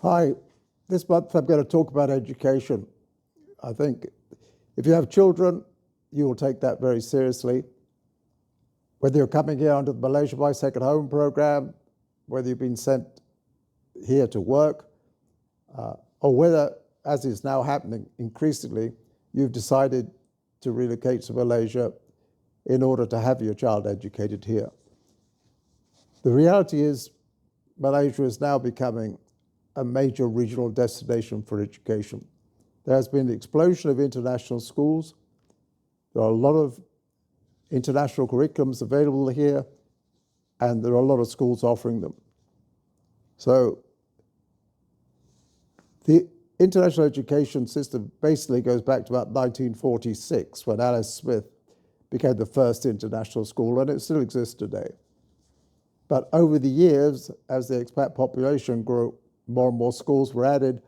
Hi, this month I'm going to talk about education. I think if you have children, you will take that very seriously. Whether you're coming here under the Malaysia My Second Home program, whether you've been sent here to work, or whether, as is now happening increasingly, you've decided to relocate to Malaysia in order to have your child educated here. The reality is Malaysia is now becoming a major regional destination for education. There has been an explosion of international schools. There are a lot of international curriculums available here, and there are a lot of schools offering them. So the international education system basically goes back to about 1946, when Alice Smith became the first international school, and it still exists today. But over the years, as the expat population grew, more and more schools were added,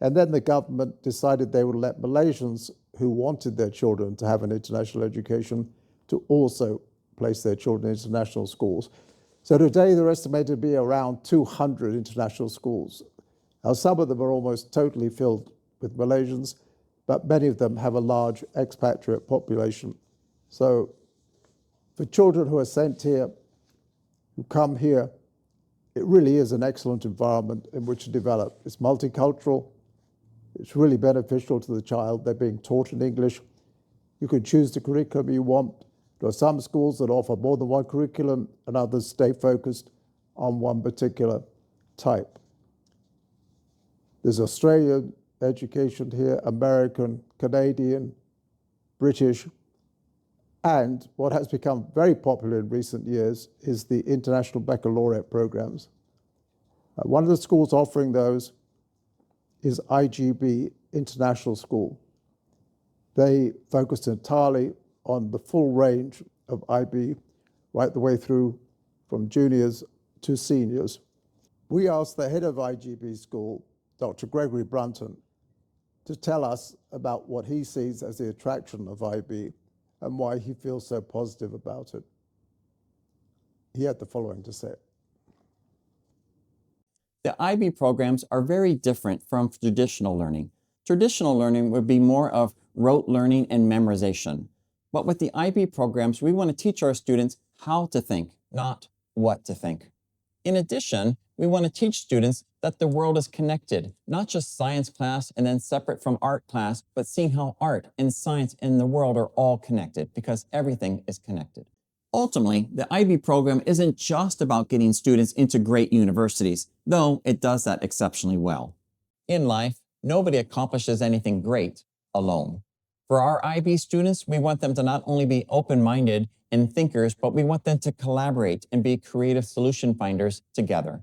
and then the government decided they would let Malaysians who wanted their children to have an international education to also place their children in international schools. So today there are estimated to be around 200 international schools. Now some of them are almost totally filled with Malaysians, but many of them have a large expatriate population. So for children who are sent here, who come here, it really is an excellent environment in which to develop. It's multicultural. It's really beneficial to the child. They're being taught in English. You can choose the curriculum you want. There are some schools that offer more than one curriculum, and others stay focused on one particular type. There's Australian education here, American, Canadian, British, and what has become very popular in recent years is the international baccalaureate programs. One of the schools offering those is IGB International School. They focused entirely on the full range of IB, right the way through from juniors to seniors. We asked the head of IGB school, Dr. Gregory Brunton, to tell us about what he sees as the attraction of IB and why he feels so positive about it. He had the following to say. The IB programs are very different from traditional learning. Traditional learning would be more of rote learning and memorization. But with the IB programs, we want to teach our students how to think, not what to think. In addition, we want to teach students that the world is connected, not just science class and then separate from art class, but seeing how art and science and the world are all connected because everything is connected. Ultimately, the IB program isn't just about getting students into great universities, though it does that exceptionally well. In life, nobody accomplishes anything great alone. For our IB students, we want them to not only be open-minded and thinkers, but we want them to collaborate and be creative solution finders together.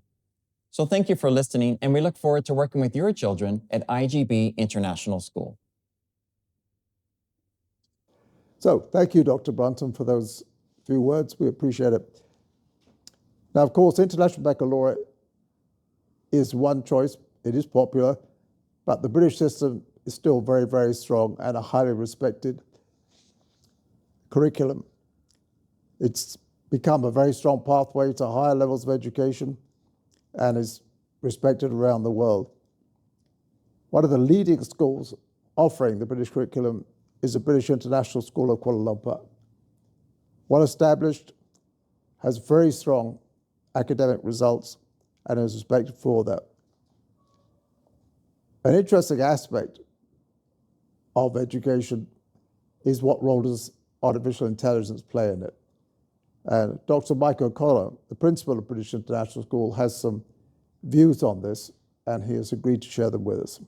So thank you for listening, and we look forward to working with your children at IGB International School. So thank you, Dr. Brunton, for those few words. We appreciate it. Now, of course, International Baccalaureate is one choice. It is popular, but the British system is still very, very strong and a highly respected curriculum. It's become a very strong pathway to higher levels of education and is respected around the world. One of the leading schools offering the British curriculum is the British International School of Kuala Lumpur. Well established, has very strong academic results, and is respected for that. An interesting aspect of education is what role does artificial intelligence play in it. And Dr. Mike O'Connor, the principal of British International School, has some views on this, and he has agreed to share them with us.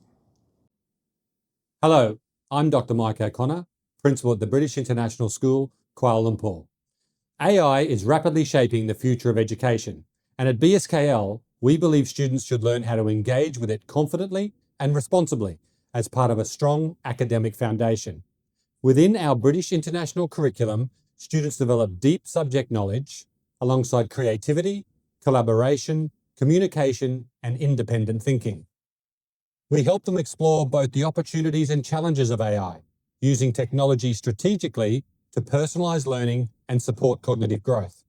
Hello, I'm Dr. Mike O'Connor, principal at the British International School, Kuala Lumpur. AI is rapidly shaping the future of education, and at BSKL, we believe students should learn how to engage with it confidently and responsibly as part of a strong academic foundation. Within our British International curriculum, students develop deep subject knowledge alongside creativity, collaboration, communication, and independent thinking. We help them explore both the opportunities and challenges of AI, using technology strategically to personalize learning and support cognitive growth.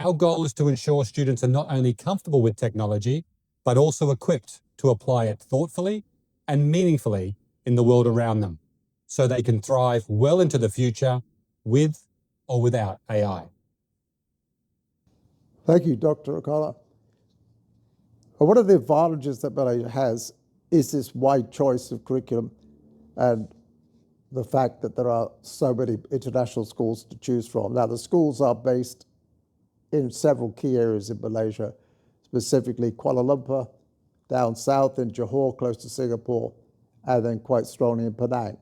Our goal is to ensure students are not only comfortable with technology, but also equipped to apply it thoughtfully and meaningfully in the world around them, so they can thrive well into the future with or without AI. Thank you, Dr. O'Connor. One of the advantages that Malaysia has is this wide choice of curriculum and the fact that there are so many international schools to choose from. Now, the schools are based in several key areas in Malaysia, specifically Kuala Lumpur, down south in Johor, close to Singapore, and then quite strongly in Penang.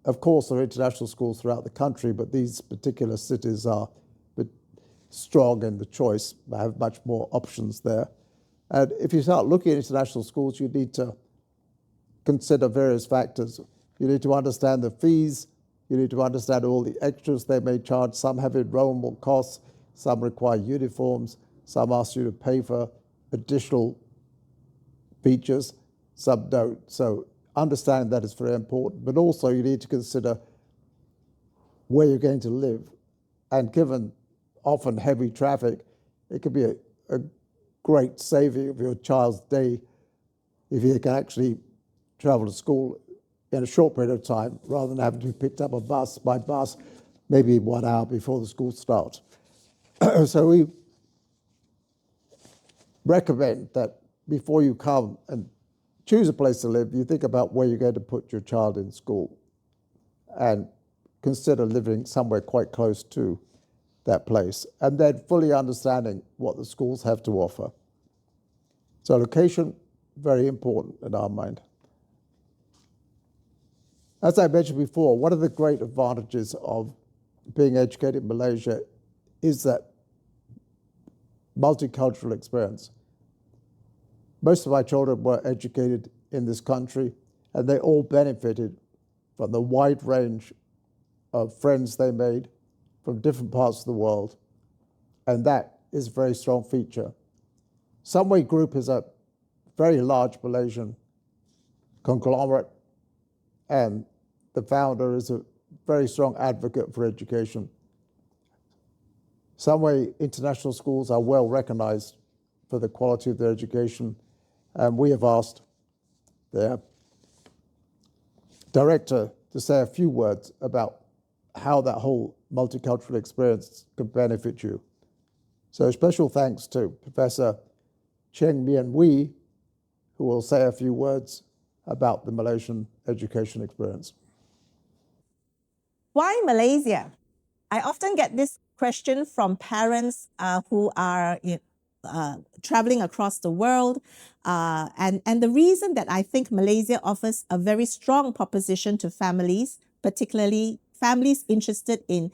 Of course, there are international schools throughout the country, but these particular cities are strong in the choice. They have much more options there. And if you start looking at international schools, you need to consider various factors. You need to understand the fees. You need to understand all the extras they may charge. Some have enrollment costs. Some require uniforms. Some ask you to pay for additional features. Some don't. So understanding that is very important. But also you need to consider where you're going to live. And given often heavy traffic, it could be a great saving of your child's day if you can actually travel to school in a short period of time rather than having to be picked up by bus, maybe 1 hour before the school starts. So we recommend that before you come and choose a place to live, you think about where you're going to put your child in school and consider living somewhere quite close to that place, and then fully understanding what the schools have to offer. So location, very important in our mind. As I mentioned before, one of the great advantages of being educated in Malaysia is that multicultural experience. Most of my children were educated in this country, and they all benefited from the wide range of friends they made from different parts of the world, and that is a very strong feature. Sunway Group is a very large Malaysian conglomerate, and the founder is a very strong advocate for education. Sunway international schools are well recognized for the quality of their education, and we have asked their director to say a few words about how that whole multicultural experience could benefit you. So special thanks to Professor Cheng Mien Wee, who will say a few words about the Malaysian education experience. Why Malaysia? I often get this question from parents who are traveling across the world. And the reason that I think Malaysia offers a very strong proposition to families, particularly families interested in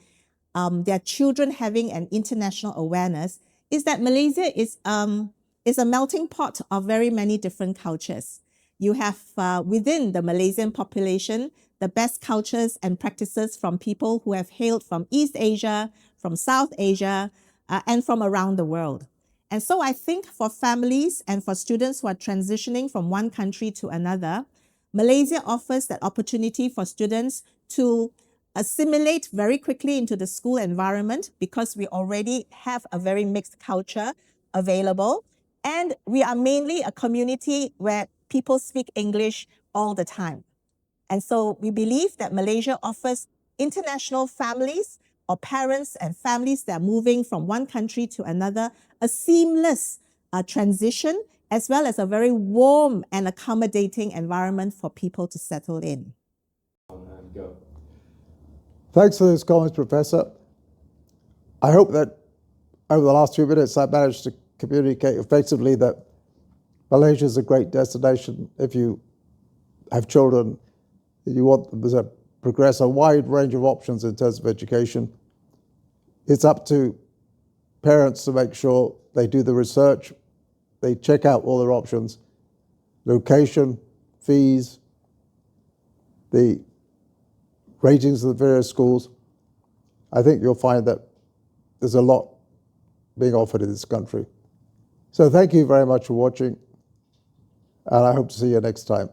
their children having an international awareness, is that Malaysia is a melting pot of very many different cultures. You have within the Malaysian population the best cultures and practices from people who have hailed from East Asia, from South Asia, and from around the world. And so I think for families and for students who are transitioning from one country to another, Malaysia offers that opportunity for students to assimilate very quickly into the school environment because we already have a very mixed culture available. And we are mainly a community where people speak English all the time. And so we believe that Malaysia offers international families or parents and families that are moving from one country to another a seamless transition, as well as a very warm and accommodating environment for people to settle in. Thanks for those comments, Professor. I hope that over the last few minutes I've managed to communicate effectively that Malaysia is a great destination if you have children, if you want them to progress a wide range of options in terms of education. It's up to parents to make sure they do the research, they check out all their options, location, fees, the ratings of the various schools. I think you'll find that there's a lot being offered in this country. So thank you very much for watching, and I hope to see you next time.